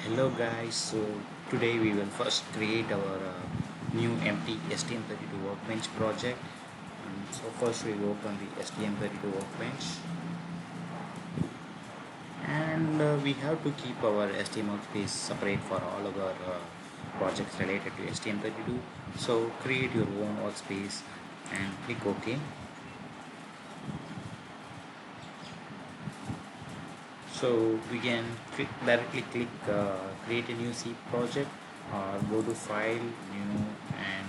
Hello guys, so today we will first create our new empty STM32 workbench project. So first we work on the STM32 workbench, and we have to keep our STM workspace separate for all of our projects related to STM32. So create your own workspace and click OK. So we can directly click create a new C project, or go to file, new, and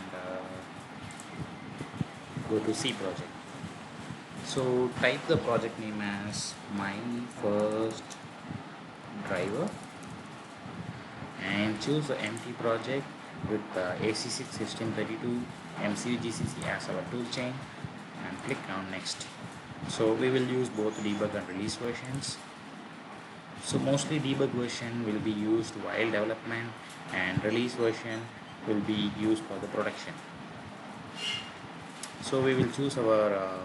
go to C project. So type the project name as my first driver and choose the empty project with AC6 STM32 MCU GCC as our toolchain and click on next. So we will use both debug and release versions. So mostly debug version will be used while development and release version will be used for the production. So we will choose our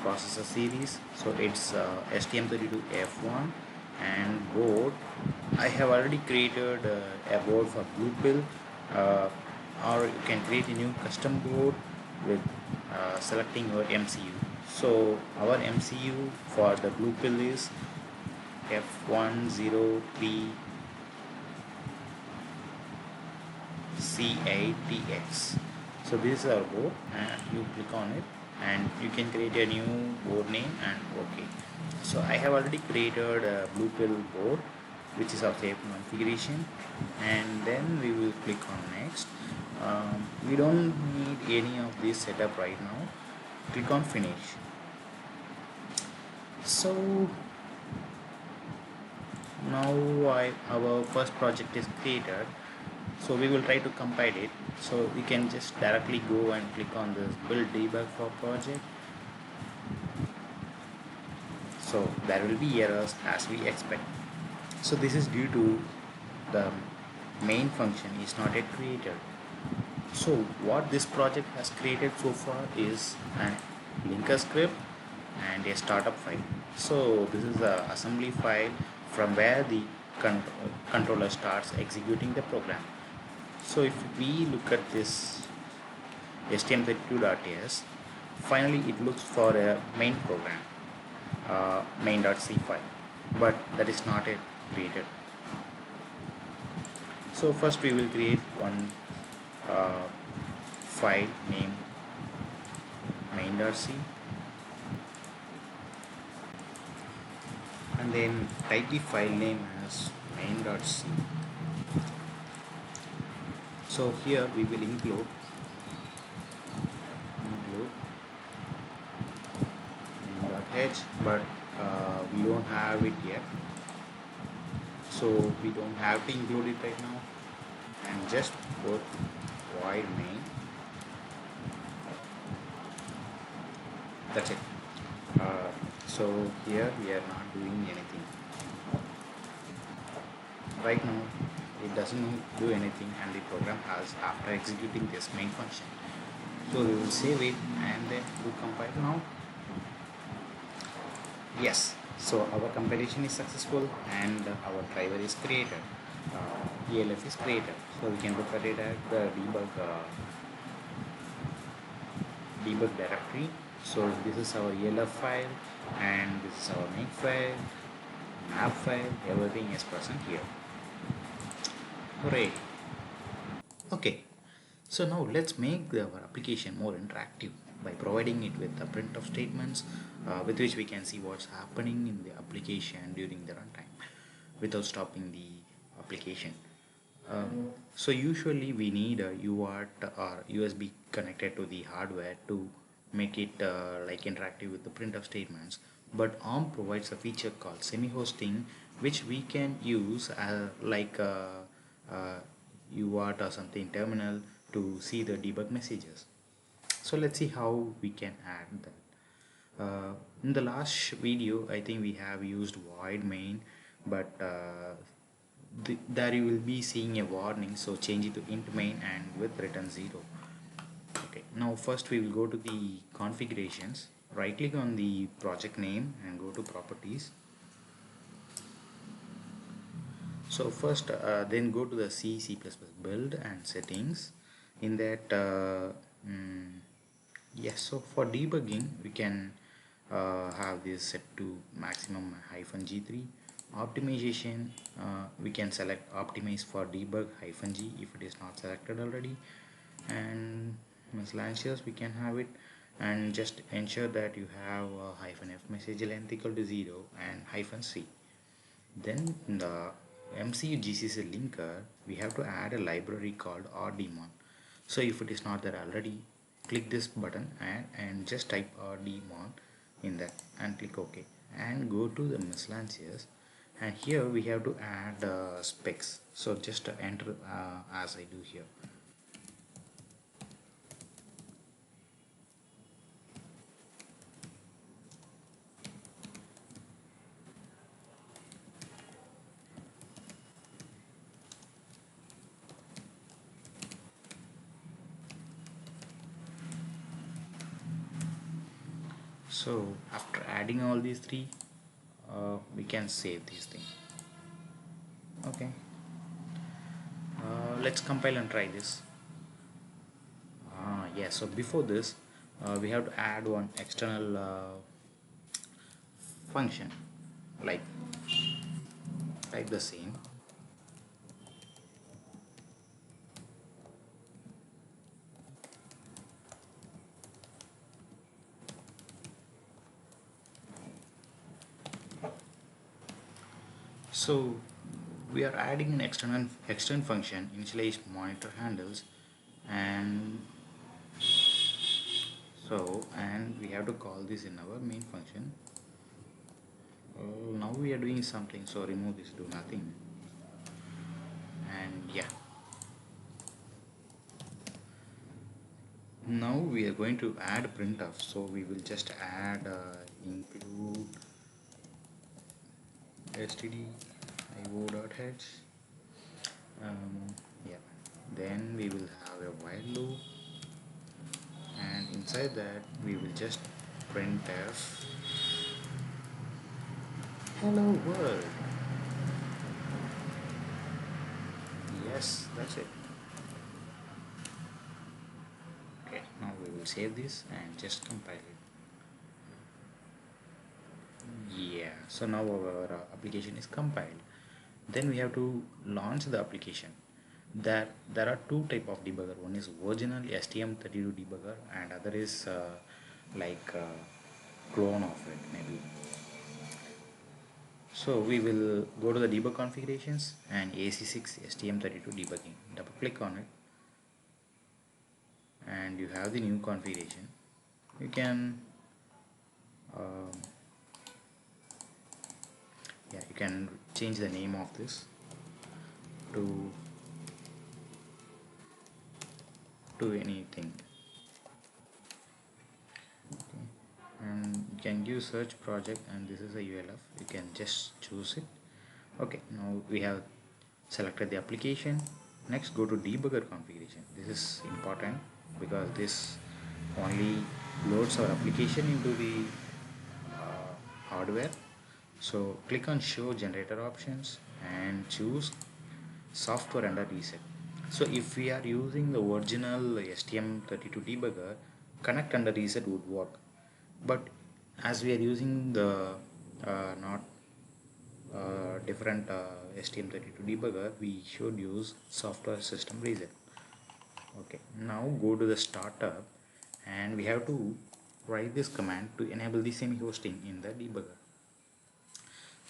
processor series. So it's STM32 F1 and board. I have already created a board for blue pill, or you can create a new custom board with selecting your MCU. So our MCU for the blue pill is F103 C8TX. So this is our board, and you click on it and you can create a new board name and OK. So I have already created a blue pill board which is of same configuration, and then we will click on next. We don't need any of this setup right now. Click on finish. So now our first project is created, so we will try to compile it. So we can just directly go and click on this build debug for project. So there will be errors as we expect. So this is due to the main function is not yet created. So what this project has created so far is an linker script and a startup file. So this is the assembly file from where the controller starts executing the program. So if we look at this STM32.s, finally it looks for a main program, main.c file, but that is not yet created. So first we will create one file named main.c, and then type the file name as main.c. So here we will include main.h, but we don't have it yet, so we don't have to include it right now, and just put void main. That's it. So here we are not doing anything right now. It doesn't do anything, and the program has after executing this main function. So we will save it and then do compile now. Yes, so our compilation is successful and our driver is created. ELF is created, so we can look at it at the debug directory. So this is our ELF file, and this is our main file, map file. Everything is present here. Hooray! Okay, so now let's make our application more interactive by providing it with the printf statements with which we can see what's happening in the application during the runtime without stopping the application. So usually we need a UART or USB connected to the hardware to make it like interactive with the printf statements, but ARM provides a feature called semi-hosting, which we can use like UART or something terminal to see the debug messages. So let's see how we can add that. In the last video I think we have used void main, but there you will be seeing a warning, so change it to int main and with return 0. Okay, now first we will go to the configurations, right click on the project name and go to properties. So first then go to the C++ build and settings. In that yes, so for debugging we can have this set to maximum -G3. Optimization, we can select optimize for debug -G if it is not selected already, and miscellaneous we can have it, and just ensure that you have -F message length equal to 0 and -C. Then in the MCU GCC linker we have to add a library called rdmon. So if it is not there already, click this button and just type rdmon in that and click OK and go to the miscellaneous, and here we have to add specs. So just enter as I do here. So after adding all these three, we can save this thing. Okay, let's compile and try this. Yeah, so before this we have to add one external function, like type the same. So we are adding an external function initialize monitor handles, and we have to call this in our main function. Now we are doing something, so remove this, do nothing, and yeah, now we are going to add printf. So we will just add include stdio.h. Yeah, then we will have a while loop, and inside that we will just printf hello world. Yes, that's it. Okay, now we will save this and just compile it. Yeah, so now our application is compiled. Then we have to launch the application. There are two type of debugger. One is original STM32 debugger, and other is like clone of it maybe. So we will go to the debug configurations and AC6 STM32 debugging. Double click on it, and you have the new configuration. You can um, yeah, you can change the name of this to anything. Okay. And you can give search project, and this is a ULF, you can just choose it. Okay, now we have selected the application. Next, go to debugger configuration. This is important because this only loads our application into the hardware. So click on show generator options and choose software under reset. So if we are using the original STM32 debugger, connect under reset would work, but as we are using the not different STM32 debugger, we should use software system reset. Okay, now go to the startup, and we have to write this command to enable the semi hosting in the debugger.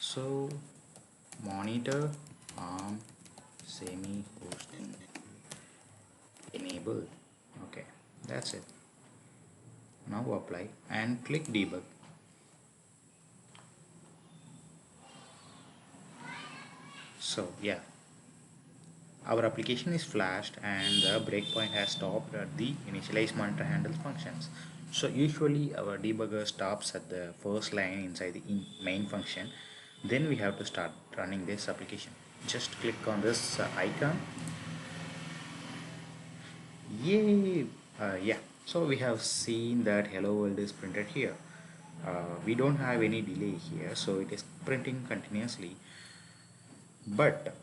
So monitor semi hosting enable. Okay, that's it. Now apply and click debug. So yeah, our application is flashed and the breakpoint has stopped at the initialize monitor handles functions. So usually our debugger stops at the first line inside the main function. Then we have to start running this application. Just click on this icon. Yay! Yeah, so we have seen that hello world is printed here. We don't have any delay here, so it is printing continuously. but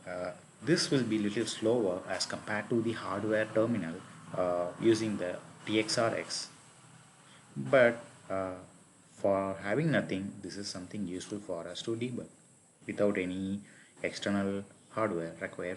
this will be little slower as compared to the hardware terminal using the TXRX. But for having nothing, this is something useful for us to debug without any external hardware required.